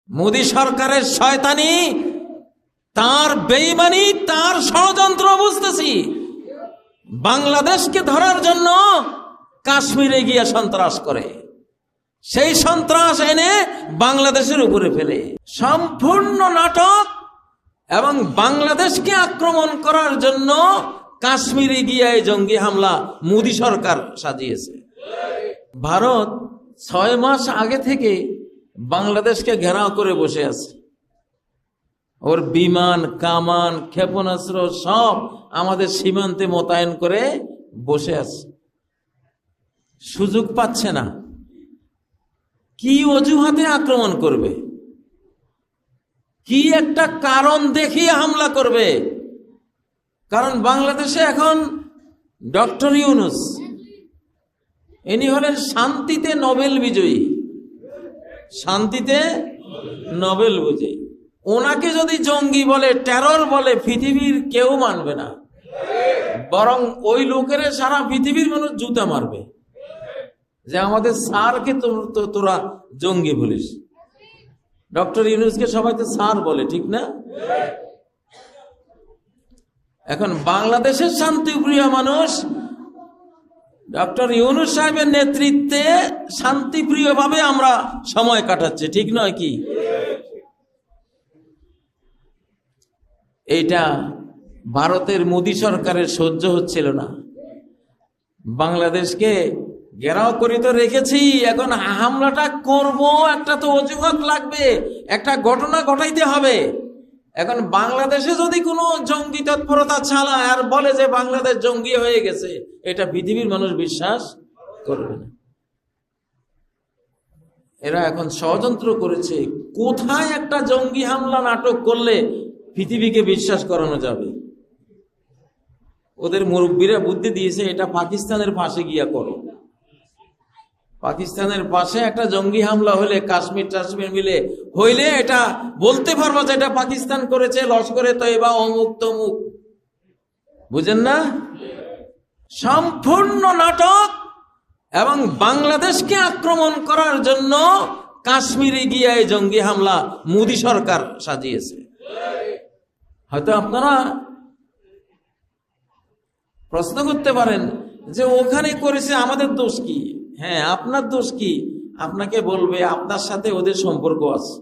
মোদী সরকারের শয়তানি, তার বেঈমানি, তার ষড়যন্ত্র বুঝতেছি। বাংলাদেশকে ধরার জন্য কাশ্মীরে গিয়ে সন্ত্রাস করে, সেই সন্ত্রাস এনে বাংলাদেশের উপরে ফেলে, সম্পূর্ণ নাটক। এবং বাংলাদেশকে আক্রমণ করার জন্য কাশ্মীরে গিয়ে জঙ্গি হামলা মোদী সরকার সাজিয়েছে। ভারত 6 মাস আগে থেকে বাংলাদেশকে ঘেরাও করে বসে আছে। ওর বিমান, কামান, ক্ষেপণাস্ত্র সব আমাদের সীমান্তে মোতায়েন করে বসে আছে, সুযোগ পাচ্ছে না। কি অজুহাতে আক্রমণ করবে? কি একটা কারণ দেখিয়ে হামলা করবে? কারণ বাংলাদেশে এখন ডক্টর ইউনূস, ইনি হলেন শান্তিতে নোবেল বিজয়ী, শান্তিতে নোবেল বিজয়ী। ওনাকে যদি জঙ্গি বলে, টেরর বলে, পৃথিবীর কেউ মানবে না, বরং ওই লোকের সারা পৃথিবীর মানুষ জুতা মারবে যে আমাদের স্যারকে তোরা জঙ্গি বলিস। ডক্টর ইউনূসকে সবাই তো স্যার বলে, ঠিক না? এখন বাংলাদেশের শান্তিপ্রিয় মানুষ ডক্টর ইউনূস সাহেবের নেতৃত্বে শান্তিপ্রিয় ভাবে আমরা সময় কাটাচ্ছি, ঠিক নয় কি? এইটা ভারতের মোদী সরকারের সহ্য হচ্ছিল না। বাংলাদেশকে ঘেরাও করে তো রেখেছি, এখন হামলাটা করব, একটা তো অজুহাত লাগবে, একটা ঘটনা ঘটাইতে হবে। এখন বাংলাদেশে যদি কোনো জঙ্গি তৎপরতা চালায় আর বলে যে বাংলাদেশ জঙ্গি হয়ে গেছে, এটা পৃথিবীর মানুষ বিশ্বাস করবে না। এরা এখন ষড়যন্ত্র করেছে, কোথায় একটা জঙ্গি হামলা নাটক করলে পৃথিবীকে বিশ্বাস করানো যাবে। ওদের মুরব্বীরা বুদ্ধি দিয়েছে, এটা পাকিস্তানের পাশে গিয়া করো। পাকিস্তানের পাশে একটা জঙ্গি হামলা হলে, কাশ্মীর টাশ্মীর মিলে হইলে, এটা বলতে পারবো যে এটা পাকিস্তান করেছে, লস্করে তৈবা অমুক তমুক। বুঝেন না? সম্পূর্ণ নাটক। এবং বাংলাদেশকে আক্রমণ করার জন্য কাশ্মীরে গিয়ে জঙ্গি হামলা মোদী সরকার সাজিয়েছে। হয়তো আপনারা প্রশ্ন করতে পারেন যে ওখানে করেছে, আমাদের দোষ কি? হ্যাঁ, আপনার দোষ কি? আপনাকে বলবে আপনার সাথে ওদের সম্পর্ক আছে।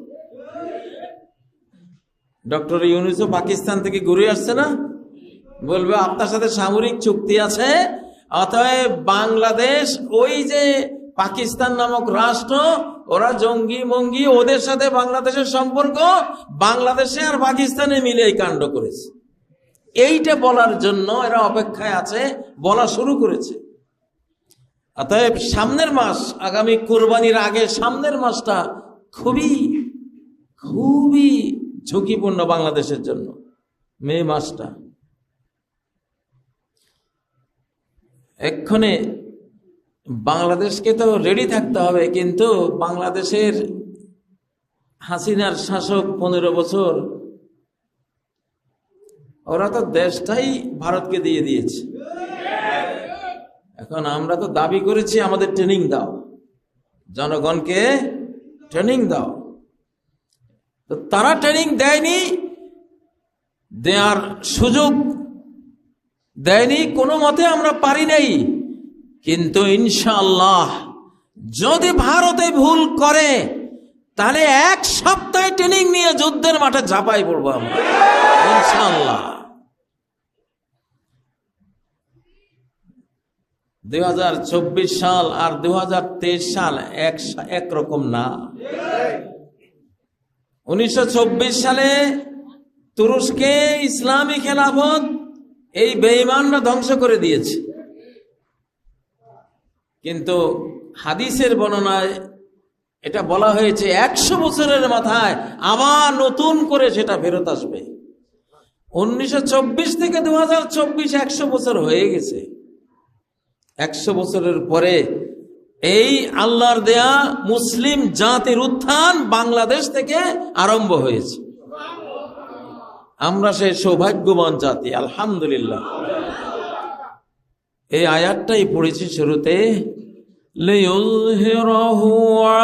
ডক্টর ইউনূসও পাকিস্তান থেকে ঘুরে আসছে না, বলবে আপনার সাথে সামরিক চুক্তি আছে, অতএব বাংলাদেশ, ওই যে পাকিস্তান নামক রাষ্ট্র, ওরা জঙ্গি মঙ্গি, ওদের সাথে বাংলাদেশের সম্পর্ক, বাংলাদেশে আর পাকিস্তানে মিলে এই কাণ্ড করেছে। এইটা বলার জন্য এরা অপেক্ষায় আছে, বলা শুরু করেছে। অতএব সামনের মাস, আগামী কুরবানির আগে সামনের মাসটা খুবই খুবই ঝুঁকিপূর্ণ বাংলাদেশের জন্য। মে মাসটা এক্ষণে বাংলাদেশকে তো রেডি থাকতে হবে, কিন্তু বাংলাদেশের হাসিনার শাসক 15 বছর, ওরা তো দেশটাই ভারতকে দিয়ে দিয়েছে। এখন আমরা তো দাবি করেছি আমাদের ট্রেনিং দাও, জনগণকে ট্রেনিং দাও। তো তারা ট্রেনিং দেয়নি, দেওয়ার সুযোগ দেয়নি, কোনো মতে আমরা পারি নাই। কিন্তু ইনশাআল্লাহ যদি ভারতে ভুল করে, তাহলে 1 সপ্তাহে ট্রেনিং নিয়ে যুদ্ধের মাঠে ঝাঁপাই পড়বো আমরা ইনশাআল্লাহ। 2024 সাল আর 2023 সাল একরকম না। 1924 সালে তুরস্কে ইসলামী খেলাফত এই বেঈমানরা ধ্বংস করে দিয়েছে, কিন্তু হাদিসের বর্ণনায় এটা বলা হয়েছে 100 বছরের মাথায় আবার নতুন করে সেটা ফেরত আসবে। 1924 থেকে 2024 100 বছর হয়ে গেছে। 100 বছরের পরে এই আল্লাহর দেয়া মুসলিম জাতির উত্থান বাংলাদেশ থেকে আরম্ভ হয়েছে। আমরা সেই সৌভাগ্যবান জাতি, আলহামদুলিল্লাহ। এই আয়াতটাই পড়েছি শুরুতে, লিইয়ুযহিরাহু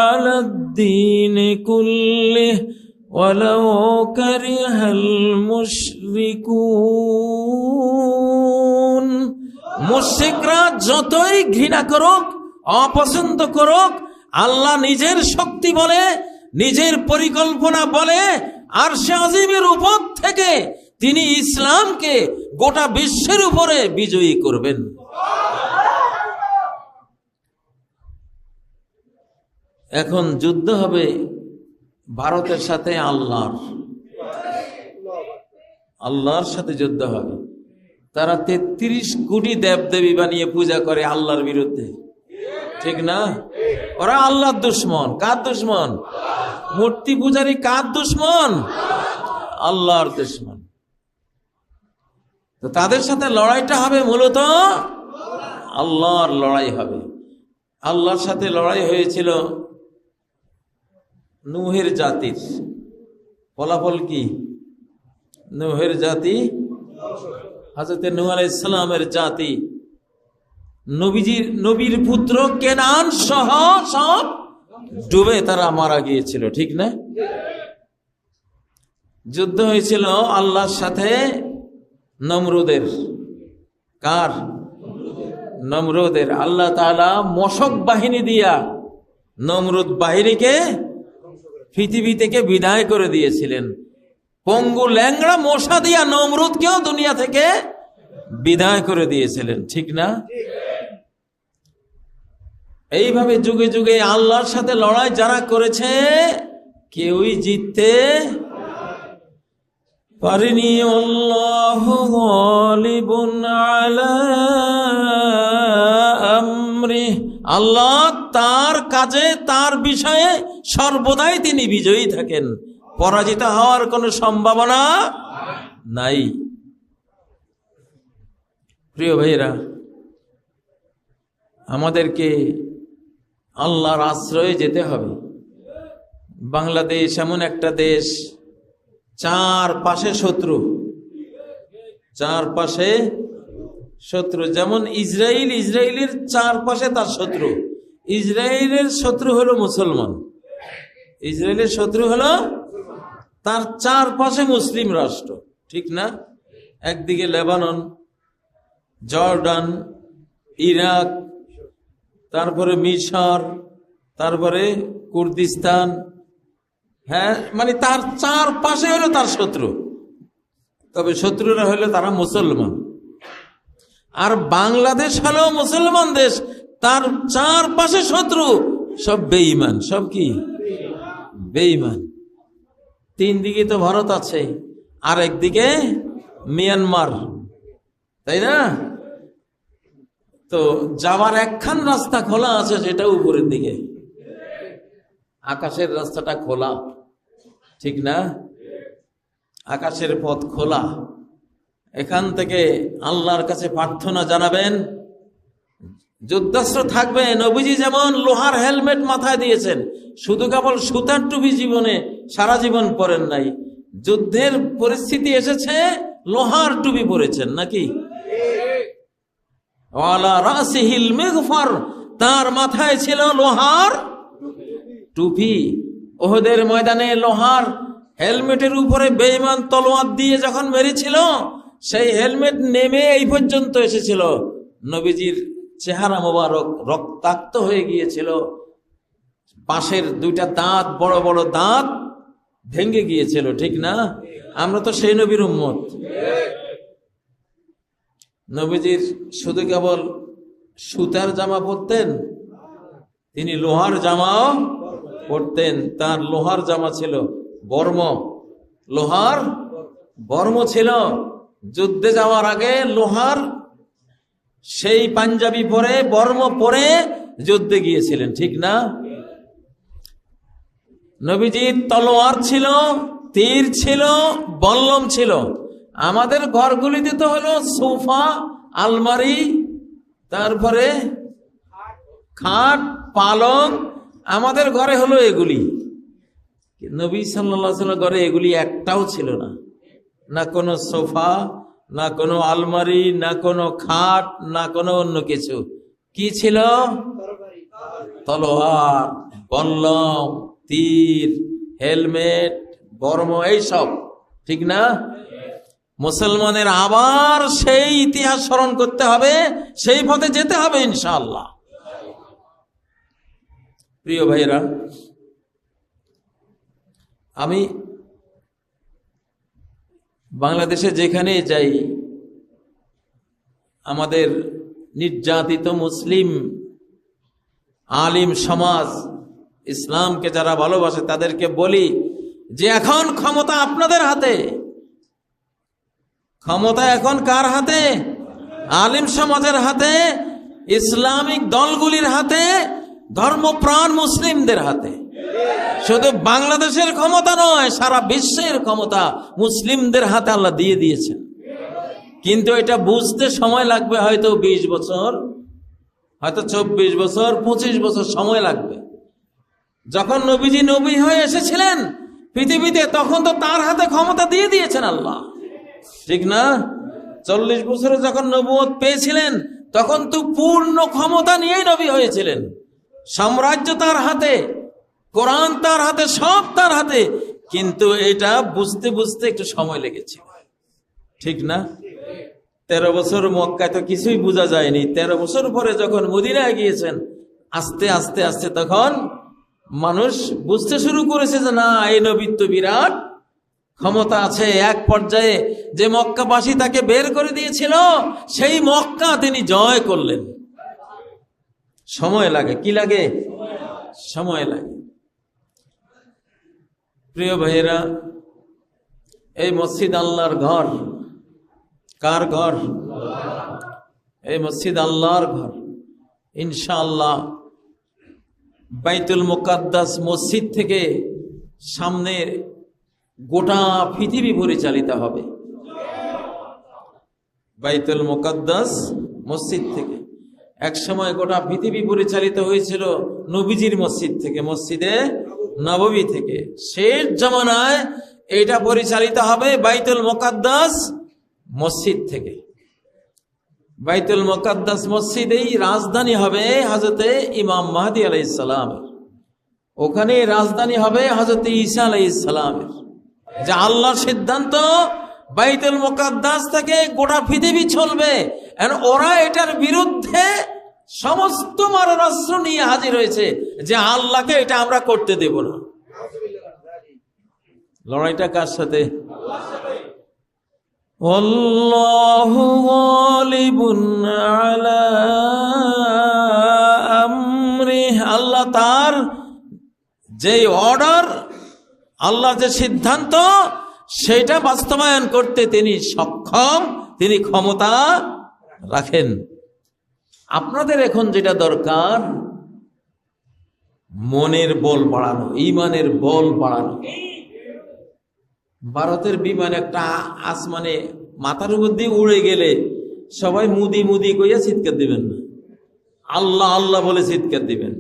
আলাদ-দীনি কুল্লিহি ওয়ালাউ কারিহাল মুশরিকুন। মুশরিকরা যতই ঘৃণা করুক, অপছন্দ করুক, আল্লাহ নিজের শক্তি বলে, নিজের পরিকল্পনা বলে, আরশে আজিমের উপর থেকে তিনি ইসলামকে গোটা বিশ্বের উপরে বিজয়ী করবেন। এখন যুদ্ধ হবে ভারতের সাথে আল্লাহর সাথে যুদ্ধ হবে। তারা 33 কোটি দেবদেবী বানিয়ে পূজা করে আল্লাহর বিরুদ্ধে, ঠিক না? ওরা আল্লাহর দুশমন। কার দুশমন? মূর্তি পূজারী কার দুশমন? আল্লাহর দুশমন। তো তাদের সাথে লড়াইটা হবে মূলত আল্লাহর লড়াই হবে। আল্লাহর সাথে লড়াই হয়েছিল নূহের জাতির। ফলাফল কি? নূহের জাতি, হযরত নূহ আলাইহিস সালামের জাতি, নবীর পুত্র কেনান সহ সব ডুবে তারা মারা গিয়েছিল, ঠিক না? যুদ্ধ হয়েছিল আল্লাহর সাথে নমরুদের। কার? নমরুদের। আল্লাহ তাআলা মশক বাহিনী দিয়া নমরুদ বাহিনীকে পৃথিবী থেকে বিদায় করে দিয়েছিলেন। পঙ্গু ল্যাংড়া মশা দিয়া নমরুদকেও দুনিয়া থেকে বিদায় করে দিয়েছিলেন, ঠিক না? এইভাবে যুগে যুগে আল্লাহর সাথে লড়াই যারা করেছে কেউই জিততে পারেনি। আল্লাহু গালিবুন আলা আমরি। আল্লাহ তার কাজে, তার বিষয়ে সর্বদাই তিনি বিজয়ী থাকেন। পরাজিত হওয়ার কোনো সম্ভাবনা নাই। প্রিয় ভাইরা, আমাদেরকে আল্লাহর আশ্রয়ে যেতে হবে। বাংলাদেশ এমন একটা দেশ, চারপাশে শত্রু, চারপাশে শত্রু। যেমন ইসরায়েলের চারপাশে তার শত্রু। ইসরায়েলের শত্রু হলো মুসলমান, ইসরায়েলের শত্রু হলো তার চারপাশে মুসলিম রাষ্ট্র, ঠিক না? একদিকে লেবানন, জর্ডান, ইরাক, তারপরে মিশর, তারপরে কুর্দিস্তান। হ্যাঁ, মানে তার চারপাশে হলো তার শত্রু। তবে শত্রুরা হলো তারা মুসলমান। আর বাংলাদেশ হলো মুসলমান দেশ, তার চারপাশে শত্রু সব বেঈমান। সব কি? বেঈমান। তিন দিকে তো ভারত আছে, আর একদিকে মিয়ানমার, তাই না? তো যাওয়ার একখান রাস্তা খোলা আছে, সেটা উপরের দিকে, আকাশের রাস্তাটা খোলা, ঠিক না? আকাশের পথ খোলা। এখান থেকে আল্লাহর কাছে প্রার্থনা জানাবেন, যুদ্ধাস্ত্র থাকবে। নবীজি যেমন লোহার হেলমেট মাথায় দিয়েছেন, শুধু কেবল সুতার টুপি জীবনে সারা জীবন পরেন নাই, যুদ্ধের পরিস্থিতি এসেছে লোহার টুপি পরেছেন, নাকি? ওয়ালা রাসিহিল মিগফার, তার মাথায় ছিল লোহার টুপি। ওহদের ময়দানে লোহার হেলমেটের উপরে বেঈমান তলোয়ার দিয়ে যখন মেরেছিল, সেই হেলমেট নেমে এই পর্যন্ত এসেছিল। নবীজির চেহারা মোবারক রক্তাক্ত হয়ে গিয়েছিল, পাশের দুইটা দাঁত, বড় বড় দাঁত ভেঙে গিয়েছিল, ঠিক না? আমরা তো সেই নবীর উম্মত। নবীজির শুধু কেবল সুতার জামা পরতেন, তিনি লোহার জামাও পরতেন। তার লোহার জামা ছিল বর্ম, লোহার বর্ম ছিল। যুদ্ধে যাওয়ার আগে লোহার সেই পাঞ্জাবি পরে, বর্ম পরে যুদ্ধে গিয়েছিলেন, ঠিক না? নবীজির তলোয়ার ছিল, তীর ছিল, বল্লম ছিল। আমাদের ঘরগুলিতে তো হলো সোফা, আলমারি, তারপরে খাট, পালং, আমাদের ঘরে হলো এগুলি। নবী সাল্লাল্লাহু আলাইহি ওয়াসাল্লাম ঘরে এগুলি একটাও ছিল না। না কোনো সোফা, না কোনো আলমারি, না কোনো খাট, না কোনো অন্য কিছু। কি ছিল? তলোয়ার, বল্লম, তীর, হেলমেট, বর্ম, এইসব, ঠিক না? মুসলমানের আবার সেই ইতিহাস স্মরণ করতে হবে, সেই পথে যেতে হবে ইনশাআল্লাহ। প্রিয় ভাইরা, আমি বাংলাদেশে যেখানে যাই, আমাদের নির্যাতিত মুসলিম আলিম সমাজ, ইসলামকে যারা ভালোবাসে, তাদেরকে বলি যে এখন ক্ষমতা আপনাদের হাতে। ক্ষমতা এখন কার হাতে? আলিম সমাজের হাতে, ইসলামিক দলগুলির হাতে, ধর্মপ্রাণ মুসলিমদের হাতে। শুধু বাংলাদেশের ক্ষমতা নয়, সারা বিশ্বের ক্ষমতা মুসলিমদের হাতে আল্লাহ দিয়ে দিয়েছেন। কিন্তু এটা বুঝতে সময় লাগবে, হয়তো 20 বছর, হয়তো 24 বছর, 25 বছর সময় লাগবে। যখন নবীজি নবী হয়ে এসেছিলেন পৃথিবীতে, তখন তো তার হাতে ক্ষমতা দিয়ে দিয়েছেন আল্লাহ, ঠিক না? 40 বছরে যখন নবুয়ত পেয়েছিলেন, তখন তো পূর্ণ ক্ষমতা নিয়েই নবী হয়েছিলেন। সাম্রাজ্য তার হাতে, কোরআন তার হাতে, সব তার হাতে। কিন্তু এটা বুঝতে বুঝতে একটু সময় লেগেছে, ঠিক না? 13 বছর মক্কায় তো কিছুই বোঝা যায়নি। 13 বছর পরে যখন মদিনায় গিয়েছেন, আস্তে আস্তে আস্তে তখন মানুষ বুঝতে শুরু করেছে যে না, এই নবীর তো বিরাট ক্ষমতা আছে। এক পর্যায়ে যে মক্কাবাসী তাকে বের করে দিয়েছিল, সেই মক্কা তিনি জয় করলেন। সময় লাগে, কি লাগে? সময় লাগে। প্রিয় ভাইয়েরা, এই মসজিদ আল্লাহর ঘর। কার ঘর? এই মসজিদ আল্লাহর ঘর। ইনশাআল্লাহ বাইতুল মুকাদ্দাস মসজিদ থেকে সামনে গোটা পৃথিবী পরিচালিত হবে। বাইতুল মুকাদ্দাস মসজিদ থেকে এক সময় গোটা পৃথিবী পরিচালিত হয়েছিল নবীজির মসজিদ থেকে, মসজিদে নববী থেকে। শেষ জামানায় এটা পরিচালিত হবে বাইতুল মুকাদ্দাস মসজিদ থেকে। বাইতুল মুকাদ্দাস মসজিদেই রাজধানী হবে হযরতে ইমাম মাহদী আলাইহিস সালামের। ওখানে রাজধানী হবে হযরতে ঈসা আলাইহিস সালামের। যে আল্লাহর সিদ্ধান্ত, বাইতুল মুকাদ্দাস থেকে গোটা পৃথিবী চলবে। ওরা এটার বিরুদ্ধে সমস্ত মারণাস্ত্র নিয়ে হাজির হয়েছে যে আল্লাহকে এটা আমরা করতে দেব না। লড়াইটা কার সাথে? আল্লাহু গালিবুন আলা আমরিহি। আল্লাহ তার যে অর্ডার, আল্লাহর যে সিদ্ধান্ত, সেটা বাস্তবায়ন করতে তিনি সক্ষম, তিনি ক্ষমতা রাখেন। আপনাদের এখন যেটা দরকার, মনের বল বাড়ানো, ঈমানের বল বাড়ানো। ভারতের বিমান একটা আসমানে মাথার উপর দিয়ে উড়ে গেলে সবাই মুদি মুদি কইয়া চিৎকার দিবেন না, আল্লাহ আল্লাহ বলে চিৎকার দিবেন,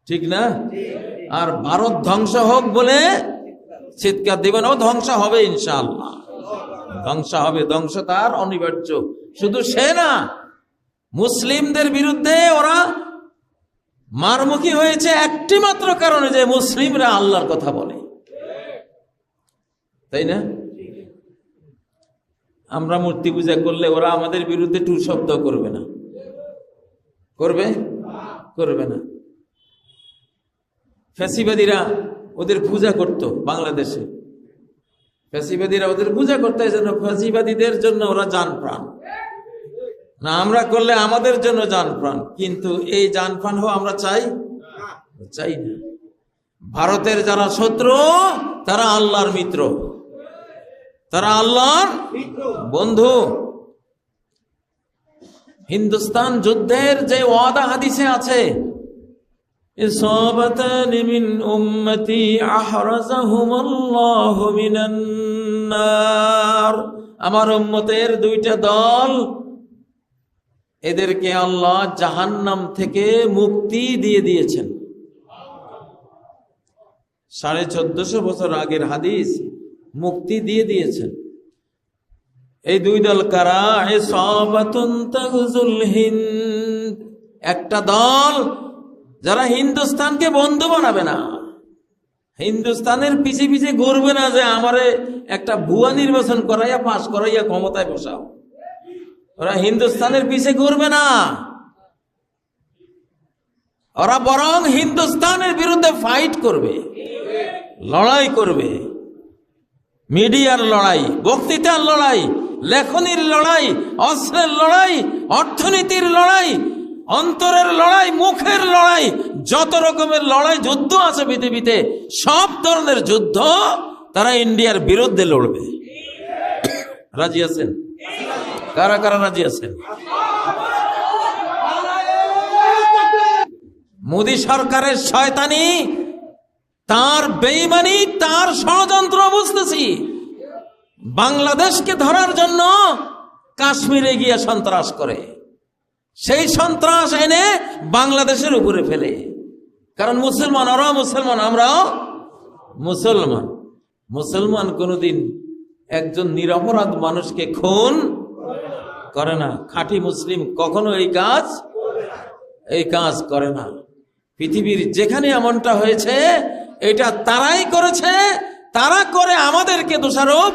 ঠিক না? আর ভারত ধ্বংস হোক বলে চিৎকার দিবেন। ও ধ্বংস হবে ইনশাআল্লাহ, ধ্বংস হবে, ধ্বংস তার অনিবার্য। শুধু সে না, মুসলিমদের বিরুদ্ধে ওরা মারমুখী হয়েছে একটি মাত্র কারণে, যে মুসলিমরা আল্লাহর কথা বলে, তাই না? আমরা মূর্তি পূজা করলে ওরা আমাদের বিরুদ্ধে টু শব্দ করবে না, করবে? করবে না। ফ্যাসিবাদীরা ওদের পূজা করত বাংলাদেশে, ফ্যাসিবাদীরা ওদের পূজা করতে, জন্য ফ্যাসিবাদীদের জন্য ওরা জান প্রাণ না, আমরা করলে আমাদের জন্য জান প্রাণ। কিন্তু এই জান প্রাণ হওয়া আমরা চাই? চাই না। ভারতের যারা শত্রু, তারা আল্লাহর মিত্র, তারা আল্লাহর বন্ধু। হিন্দুস্তান যুদ্ধের যে ওয়াদা হাদিসে আছে, ইসাবাতানি মিন উম্মতি আহরাজাহুমুল্লাহু মিনান নার। আমার উম্মতের 2টা দল, এদেরকে আল্লাহ জাহান্নাম থেকে মুক্তি দিয়ে দিয়েছেন। 1450 বছর আগের হাদিস, মুক্তি দিয়ে দিয়েছেন। এই 2 দল কারা? ইসাবাতুন তাগজুল হিন্দ, একটা দল যারা হিন্দুস্তানকে বন্ধু বানাবে না, হিন্দুস্তানের পিছে পিছে ঘুরবে না যে আমারে একটা ভুয়া নির্বাচন করাইয়া পাস করাইয়া ক্ষমতায় বসাও, ওরা হিন্দুস্তানের পিছে ঘুরবে না। ওরা বরং হিন্দুস্তানের বিরুদ্ধে ফাইট করবে, লড়াই করবে। মিডিয়ার লড়াই, বক্তৃতার লড়াই, লেখনীর লড়াই, অস্ত্রের লড়াই, অর্থনীতির লড়াই, অন্তরের লড়াই, মুখের লড়াই, যত রকমের লড়াই যুদ্ধ আছে পৃথিবীতে, সব ধরনের যুদ্ধ তারা ইন্ডিয়ার বিরুদ্ধে লড়বে। রাজি আছেন? কারা কারা রাজি আছেন? মোদী সরকারের শয়তানি, তার বেঈমানি, তার ষড়যন্ত্র বুঝতেছি। বাংলাদেশকে ধরার জন্য কাশ্মীরে গিয়ে সন্ত্রাস করে, সেই সন্ত্রাস এনে বাংলাদেশের উপরে ফেলে। কারণ মুসলমান, ওরাও মুসলমান, আমরাও মুসলমান। মুসলমান কোনোদিন একজন নিরপরাধ মানুষকে খুন করে না। খাঁটি মুসলিম কখনো এই কাজ করে না। পৃথিবীর যেখানে এমনটা হয়েছে এটা তারাই করেছে, তারা করে আমাদেরকে দোষারোপ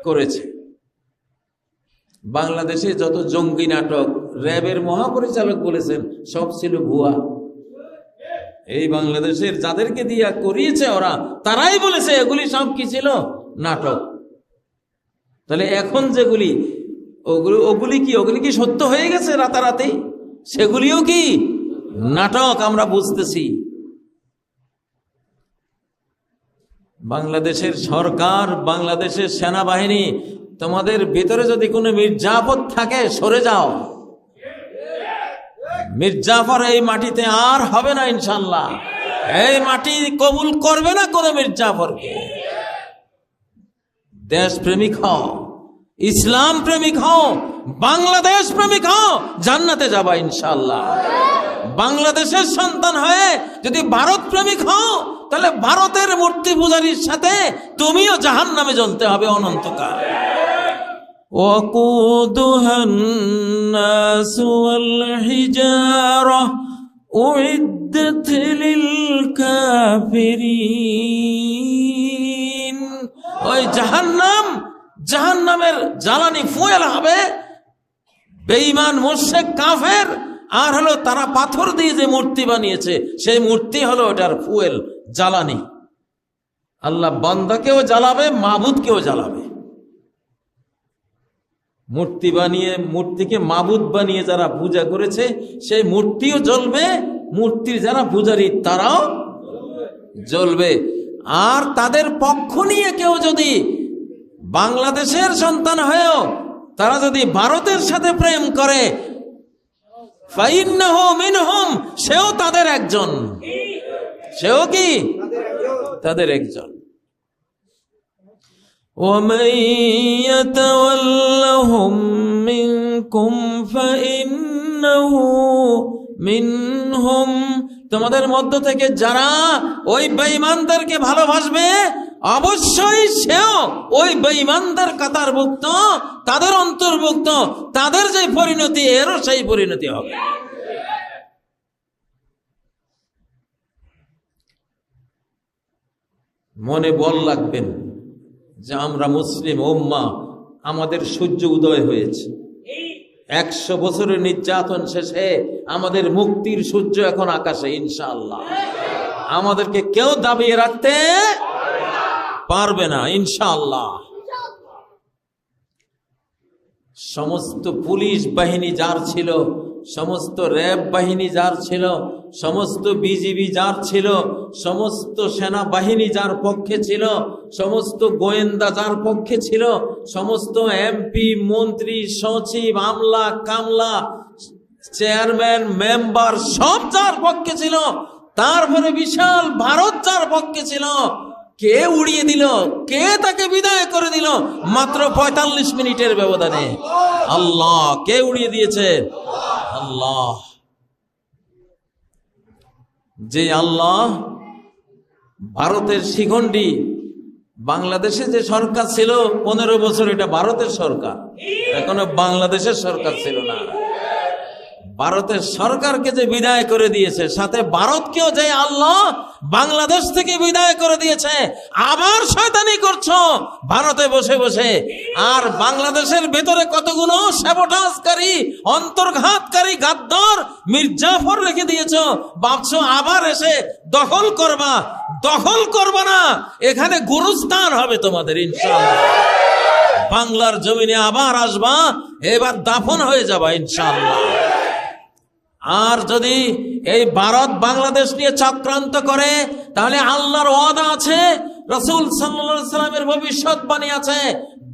করেছে। বাংলাদেশে যত জঙ্গি নাটক র্যাবের মহাপরিচালক বলেছেন সব ছিল ভুয়া। এই বাংলাদেশের যাদেরকে দিয়া করিয়েছে ওরা, তারাই বলেছে এগুলি সব কি ছিল? নাটক। তাহলে এখন যেগুলি ওগুলি কি সত্য হয়ে গেছে রাতারাতি? সেগুলিও কি নাটক? আমরা বুঝতেছি। বাংলাদেশের সরকার, বাংলাদেশের সেনাবাহিনী, তোমাদের ভিতরে যদি কোনো মির্জাফর থাকে সরে যাও। মির্জাফর এই মাটিতে আর হবে না ইনশাল্লাহ। এই মাটি কবুল করবে না কোনো মির্জাফরকে। দেশ প্রেমিক হও, ইসলাম প্রেমিক হও, বাংলাদেশ প্রেমিক হও, জান্নাতে যাবা ইনশাল্লাহ। বাংলাদেশের সন্তান হয়ে যদি ভারত প্রেমিক হও, তাহলে ভারতের মূর্তি পূজারীর সাথে তুমিও জাহান্নামে জ্বলতে হবে অনন্তকাল। وقودها الناس والحجارة أعدت للكافرين। ওই জাহান্নামের জ্বালানি ফুয়েল হবে বেঈমান, মুশরিক, কাফের। আর হলো তারা পাথর দিয়ে যে মূর্তি বানিয়েছে, সেই মূর্তি হলো ওটার ফুয়েল, জ্বালানি। আল্লাহ বান্দাকেও জ্বালাবে, মাবুদকেও জ্বালাবে। মূর্তি বানিয়ে, মূর্তিকে মাবুদ বানিয়ে যারা পূজা করেছে সেই মূর্তিও জ্বলবে, মূর্তির যারা পূজারী তারাও জ্বলবে। আর তাদের পক্ষ নিয়ে কেউ যদি বাংলাদেশের সন্তান হয়েও তারা যদি ভারতের সাথে প্রেম করে, ফাইন্নাহু মিনহুম, সেও তাদের একজন। সেও কি তাদের একজন। وَمَن يَتَوَلَّهُم مِّنكُمْ فَإِنَّهُ মিনহুম, তোমাদের মধ্য থেকে যারা ওই বেঈমানদেরকে ভালোবাসবে অবশ্যই সেও ওই বেঈমানদের কাতারভুক্ত, তাদের অন্তর্ভুক্ত। তাদের যে পরিণতি, এরও সেই পরিণতি হবে। মনে বল রাখবেন যে আমরা মুসলিম উম্মাহ, আমাদের সূর্য উদয় হয়েছে। 100 বছরের নির্যাতন শেষে আমাদের মুক্তির সূর্য এখন আকাশে ইনশাআল্লাহ। আমাদেরকে কেউ দাবিয়ে রাখতে পারবে না ইনশাআল্লাহ। সমস্ত পুলিশ বাহিনী যার ছিল, সমস্ত র্যাব বাহিনী যার ছিল, সমস্ত বিজিবি যার ছিল, সমস্ত সেনাবাহিনী যার পক্ষে ছিল, সমস্ত গোয়েন্দা যার পক্ষে ছিল, সমস্ত এমপি, মন্ত্রী, সচিব, আমলা কামলা, চেয়ারম্যান, মেম্বার সব যার পক্ষে ছিল, তারপরে বিশাল ভারত যার পক্ষে ছিল, কে উড়িয়ে দিল? কে তাকে বিদায় করে দিল? মাত্র 45 মিনিটের ব্যবধানে। আল্লাহ। কে উড়িয়ে দিয়েছে? আল্লাহ। যে আল্লাহ ভারতের শিখণ্ডী, বাংলাদেশে যে সরকার ছিল 15 বছর, এটা ভারতের সরকার, এখনো বাংলাদেশের সরকার ছিল না। ভারতের সরকারকে যে বিদায় করে দিয়েছে, সাথে ভারতকেও যে আল্লাহ বাংলাদেশ থেকে বিদায় করে দিয়েছে, আবার শয়তানি করছো ভারতে বসে বসে। আর বাংলাদেশের ভেতরে কতগুলো সাবোটাজকারী, অন্তর্ঘাতকারী গাদ্দার মির্জাফর রেখে দিয়েছো, ভাবছো আবার এসে দখল করবা। দখল করবা না, এখানে গুরুস্থান হবে তোমাদের ইনশাআল্লাহ। বাংলার জমিনে আবার আসবা, এবার দাফন হয়ে যাবা ইনশাআল্লাহ। আর যদি এই ভারত বাংলাদেশ নিয়ে চক্রান্ত করে, তাহলে আল্লাহর ওয়াদা আছে, রাসূল সাল্লাল্লাহু আলাইহি সাল্লামের ভবিষ্যৎবাণী আছে,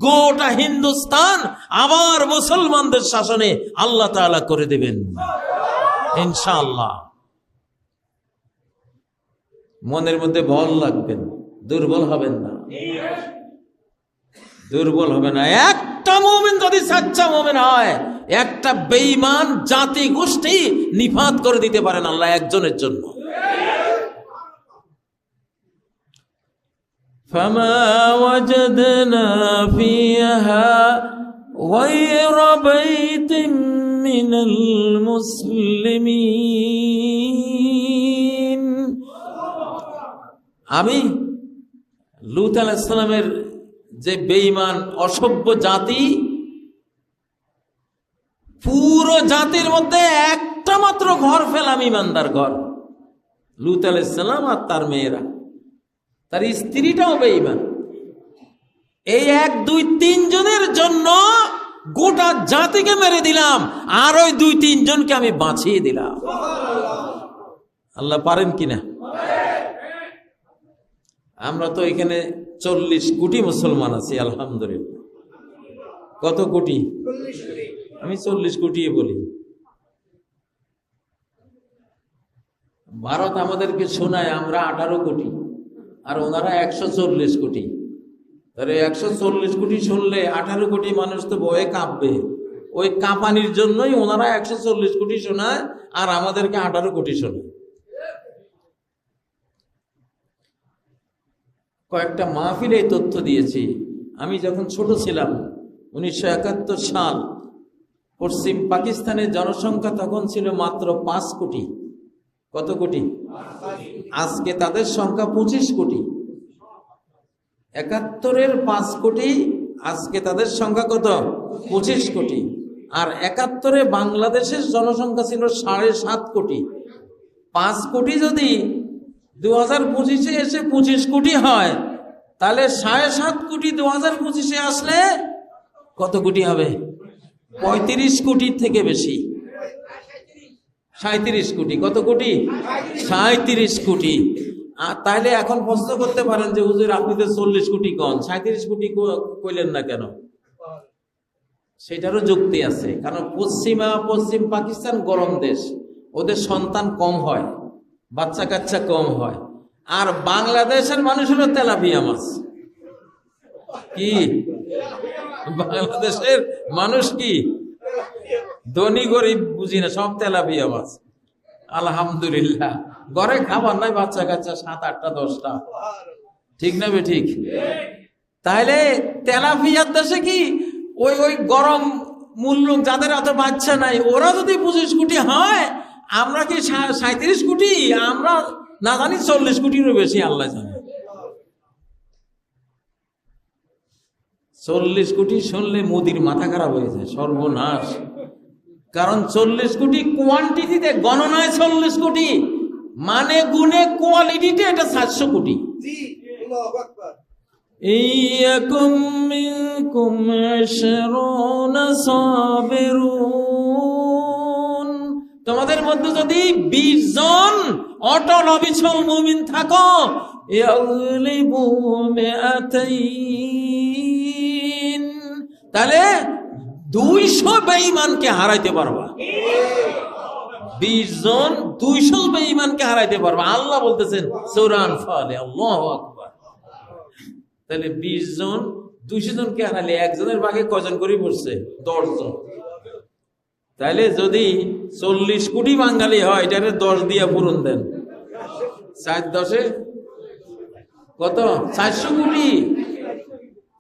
গোটা হিন্দুস্তান আবার মুসলমানদের শাসনে আল্লাহ তাআলা করে দিবেন ইনশাআল্লাহ। মনের মধ্যে বল লাগবেন, দুর্বল হবেন না, দুর্বল হবে না। একটা মুমিন যদি সাচ্চা মুমিন হয়, একটা বেঈমান জাতি গোষ্ঠী নিফাত করে দিতে পারেন আল্লাহ একজনের জন্য। ফামা ওয়াজাদনা ফিহা গায়রা বাইতিন মিনাল মুসলিমিন। আমি লূত আলাইহিস সালামের যে বেঈমান অসভ্য জাতি, পুরো জাতির মধ্যে একটা মাত্র ঘর পেলাম ইমানদার ঘর, লূত আলাইহিস সালাম আর তার মেয়েরা, তার স্ত্রীটাও বেঈমান। এই 1, 2, 3 জনের জন্য গোটা জাতিকে মেরে দিলাম, আর ওই 2, 3 জনকে আমি বাঁচিয়ে দিলাম। আল্লাহ পারেন কিনা? আমরা তো এখানে 40 কোটি মুসলমান আছি আলহামদুলিল্লাহ। কত কোটি? আমি 40 কোটি বলি। ভারত আমাদেরকে শোনায় আমরা 18 কোটি, আর ওনারা 140 কোটি। তাহলে 140 কোটি শুনলে 18 কোটি মানুষ তো ভয়ে কাঁপবে। ওই কাঁপানির জন্যই ওনারা 140 কোটি শোনায়, আর আমাদেরকে 18 কোটি শোনায়। কয়েকটা মাহফিলে তথ্য দিয়েছি। আমি যখন ছোট ছিলাম, 1971 সাল, পশ্চিম পাকিস্তানের জনসংখ্যা তখন ছিল মাত্র 5 কোটি। কত কোটি? আজকে তাদের সংখ্যা 25 কোটি। 71-এর 5 কোটি, আজকে তাদের সংখ্যা কত? 25 কোটি। আর 71-এ বাংলাদেশের জনসংখ্যা ছিল 7.5 কোটি। 5 কোটি যদি 2025-এ এসে 25 কোটি হয়, তাহলে 7.5 কোটি 2025-এ আসলে কত কোটি হবে? 35 কোটির থেকে বেশি, 37 কোটি। কত কোটি? 37 কোটি। আর তাইলে এখন প্রশ্ন করতে পারেন যে হুজুর আপনি তো 40 কোটি কন, 37 কোটি কইলেন না কেন? সেটারও যুক্তি আছে। কারণ পশ্চিম পাকিস্তান গরম দেশ, ওদের সন্তান কম হয়, বাচ্চা কাচ্চা কম হয়। আর বাংলাদেশের মানুষ হলো তেলাপিয়া মাছ। কি বাংলাদেশের মানুষ কি ধনী গরিব বুঝি না, সব তেলাপিয়া মাছ। আলহামদুলিল্লাহ, ঘরে খাবার নাই, বাচ্চা কাচ্চা 7-8টা 10টা। ঠিক না বে ঠিক? তাহলে তেলাপিয়ার দেশে কি ওই গরম মূল্য, যাদের অত বাচ্চা নাই, ওরা যদি 25 কোটি হয়, আমরা কি 37 কোটি? আমরা না জানি 40 কোটিরও বেশি, আল্লাহ জানে। 40 কোটি শুনলে মোদির মাথা খারাপ হয়ে যায়, সর্বনাশ। কারণ 40 কোটি কোয়ান্টিটিতে, গণনায় 40 কোটি, মানে গুণে কোয়ালিটিতে এটা 700 কোটি। ইয়াকুম মিনকুম 20 সাবিরুন, তোমাদের মধ্যে যদি 20 জন অটল অবিচল মুমিন থাকো, ইয়াগলিবু মিআতাইন, তাহলে 200 বেঈমানকে হারাইতে পারবা। 20 জন 200 বেঈমানকে হারাইতে পারবা। আল্লাহ বলতেছেন সূরা আনফালে, আল্লাহু আকবার। তাহলে 20 জন 200 জনকে হারালে একজনের ভাগে কয়জন করে পড়ছে? 10 জন। তাহলে যদি 40 কোটি বাঙালি হয়, এটারে 10 দিয়ে পূরণ দেন। 4-10-এ কত? 400 কোটি।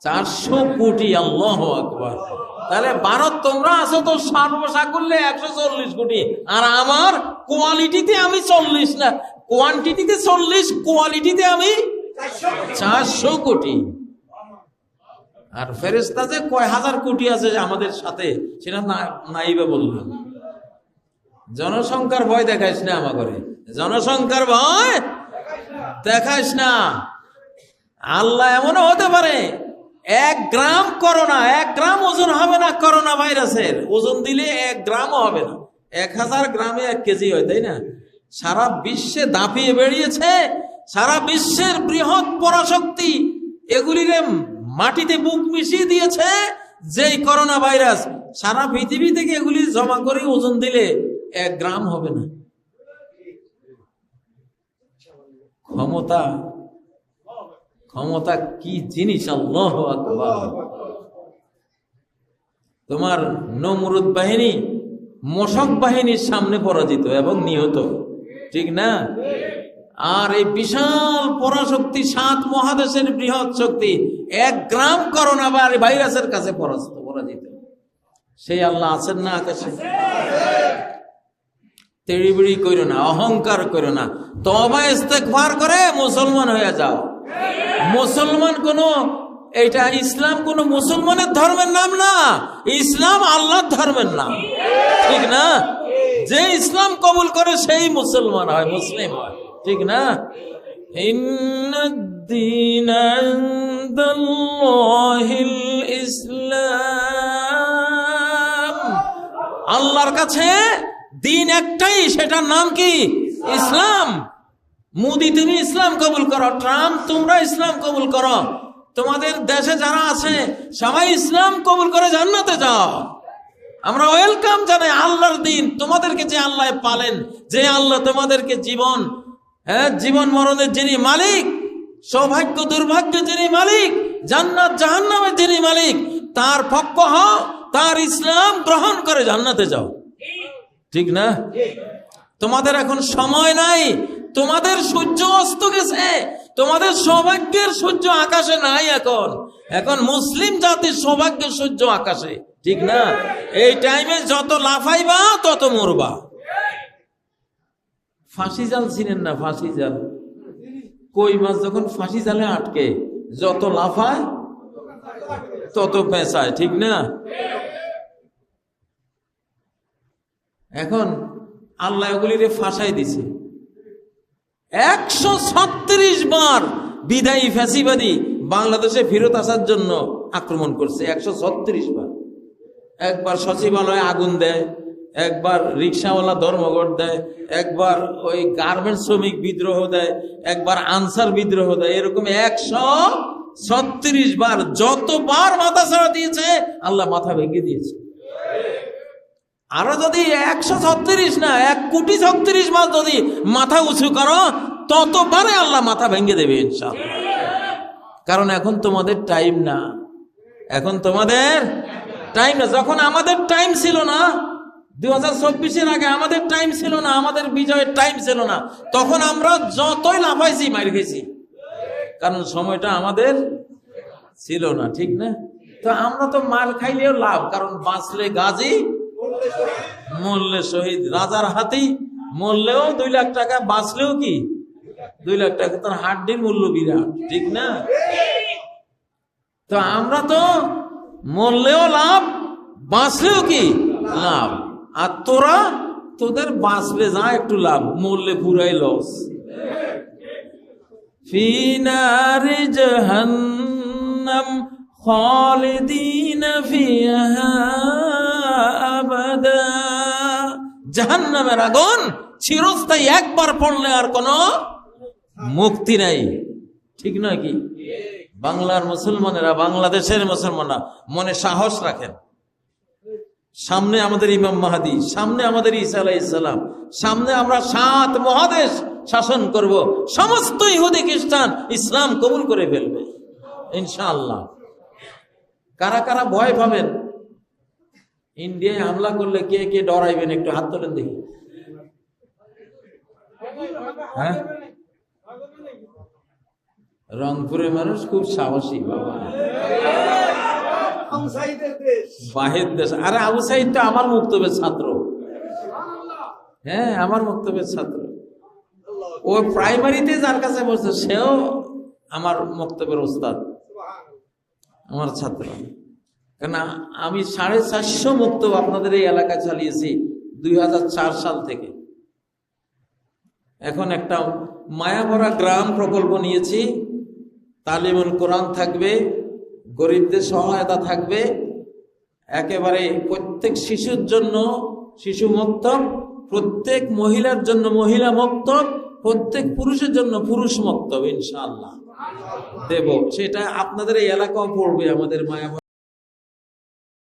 400 কোটি, আল্লাহু আকবার। তাহলে ভারত তোমরা আছো তো সর্বসা করলে 140 কোটি, আর আমার কোয়ালিটিতে আমি 40 না, কোয়ান্টিটিতে 40, কোয়ালিটিতে আমি 400 কোটি। আর ফেরেশতা যে কয় হাজার কোটি আছে আমাদের সাথে সেটা নাইবা বললাম। জনসংখ্যার ভয় দেখাইস না আমাকে, জনসংখ্যার ভয় দেখাইস না। আল্লাহ এমনও হতে পারে 1 গ্রাম করোনা, 1 গ্রাম ওজন হবে না করোনা ভাইরাসের, ওজন দিলে 1 গ্রামও হবে না। 1000 গ্রামে 1 কেজি হয়, তাই না? সারা বিশ্বে দাপিয়ে বেরিয়েছে, সারা বিশ্বের বৃহৎ পরাশক্তি এগুলিরে মাটিতে বুক মিশিয়ে দিয়েছে। যেই করোনা ভাইরাস সারা পৃথিবী থেকে এগুলি জমা করে ওজন দিলে 1 গ্রাম হবে না। ক্ষমতা কি জিনিস! আল্লাহু আকবার। তোমার নমরুদ বাহিনী মশক বাহিনীর সামনে পরাজিত এবং নিহত, ঠিক না? আর এই বিশাল পরাশক্তি 7 মহাদেশের বৃহৎ শক্তি 1 গ্রাম করোনা ভাইরাসের কাছে পরাজিত। সেই আল্লাহ আছেন না আকাশে? তেড়িবিড়ি করো না, অহংকার করো না, তওবা ইস্তেগফার করে মুসলমান হয়ে যাও। মুসলমান এটা ইসলাম কোন মুসলমানের ধর্মের নাম না, ইসলাম আল্লাহর ধর্মের নাম, ঠিক না? যে ইসলাম কবুল করে সেই মুসলমান হয়, মুসলিম হয়, ঠিক না? ইন্নাদ-দীনা ইনদাল্লাহিল ইসলাম। আল্লাহর কাছে দিন একটাই, সেটার নাম কি? ইসলাম। মোদি তুমি ইসলাম কবুল করো, ট্রাম্প তোমরা ইসলাম কবুল করো, তোমাদের দেশে যারা আছে সবাই ইসলাম কবুল করে জান্নাতে যাও। আমরা ওয়েলকাম জানাই আল্লাহর দিন। তোমাদেরকে যে আল্লাহ পালেন, যে আল্লাহ তোমাদেরকে জীবন মরণের যিনি মালিক, সৌভাগ্য দুর্ভাগ্য যিনি মালিক, জান্নাত জাহান্নামের যিনি মালিক, তার পক্ষ হও, তার ইসলাম গ্রহণ করে জান্নাতে যাও, ঠিক না? তোমাদের এখন সময় নাই, তোমাদের সূর্য অস্ত গেছে, তোমাদের সৌভাগ্যের সূর্য আকাশে নাই। এখন মুসলিম জাতির সৌভাগ্যের সূর্য আকাশে, ঠিক না? এই টাইমে যত লাফাইবা তত মরবা। ফাঁসি জাল চিনেন না? ফাঁসি জাল, কই মাছ যখন ফাঁসি জালে আটকে যত লাফায় তত পেঁচায়, ঠিক না? এখন আল্লাহ এগুলিরে ফাঁসাই দিছে। 136 বার বিদায়ী ফ্যাসিবাদী বাংলাদেশে ফেরত আসার জন্য আক্রমণ করছে, 136 বার। একবার সচিবালয়ে আগুন দেয়, একবার রিক্সাওয়ালা ধর্মঘট দেয়, একবার ওই গার্মেন্টস শ্রমিক বিদ্রোহ দেয়, একবার আনসার বিদ্রোহ দেয়। এরকম 136 বার, যতবার মাথা ছাড়া দিয়েছে আল্লাহ মাথা ভেঙে দিয়েছে। আরো যদি 136 না 1,36,000,000 বার যদি মাথা উঁচু করো ততবারে আল্লাহ মাথা ভেঙে দেবে ইনশাআল্লাহ। কারণ এখন তোমাদের টাইম না, এখন তোমাদের টাইম না। যখন আমাদের টাইম ছিল না, 2024-এর আগে আমাদের টাইম ছিল না, আমাদের বিজয়ের টাইম ছিল না, তখন আমরা যতই লাফাইছি মার খেয়েছি, কারণ সময়টা আমাদের ছিল না, ঠিক না? তো আমরা তো মার খাইলেও লাভ, কারণ বাঁচলে গাজী মরলে শহীদ। রাজার হাতি মরলেও 2 লাখ টাকা, বাঁচলেও কি 2 লাখ টাকা, তার হাড্ডির মূল্য বিরাট, ঠিক না? তো আমরা তো মরলেও লাভ, বাঁচলেও কি লাভ। আর তোদের বাঁচলে যা একটু লাভ, মরলে পুরাই লস। ফি নারি জাহান্নাম খালিদিনা ফিহা আবাদা। জাহান্নামের আগুন চিরস্থায়ী, একবার পড়লে আর কোনো মুক্তি নাই, ঠিক নয় কি? বাংলার মুসলমানেরা, বাংলাদেশের মুসলমানরা মনে সাহস রাখেন। সামনে আমাদের ইমাম মাহদী, সামনে আমাদের ঈসা আলাইহিস সালাম, সামনে আমরা 7 মহাদেশ শাসন করব। সমস্ত ইহুদি খ্রিস্টান ইসলাম কবুল করে ফেলবে ইনশাআল্লাহ। কারা কারা ভয় পাবেন? ইন্ডিয়ায় হামলা করলে কে কে ডরাইবেন? একটু হাত তোলেন দেখি। হ্যাঁ, রংপুরের মানুষ খুব সাহসী বাবা। বাহির দেশ। আরে আবু সাইদ তো আমার মুক্তবের ছাত্র। হ্যাঁ, আমার মুক্তবের ছাত্র। ও প্রাইমারিতে যার কাছে বসছে সেও আমার মুক্তবের ওস্তাদ, আমার ছাত্র। কেন আমি 450 মুক্তব আপনাদের এই এলাকায় চালিয়েছি 2004 সাল থেকে। এখন একটা মায়াভরা গ্রাম প্রকল্প নিয়েছি, তালিমুল কোরআন থাকবে, গরিবদের সহায়তা থাকবে, একেবারে প্রত্যেক শিশুর জন্য শিশু মক্তব, প্রত্যেক মহিলার জন্য মহিলা মক্তব, প্রত্যেক পুরুষের জন্য পুরুষ মক্তব ইনশাআল্লাহ দেব। সেটা আপনাদের এই এলাকাও পড়বে, আমাদের মায়াভরা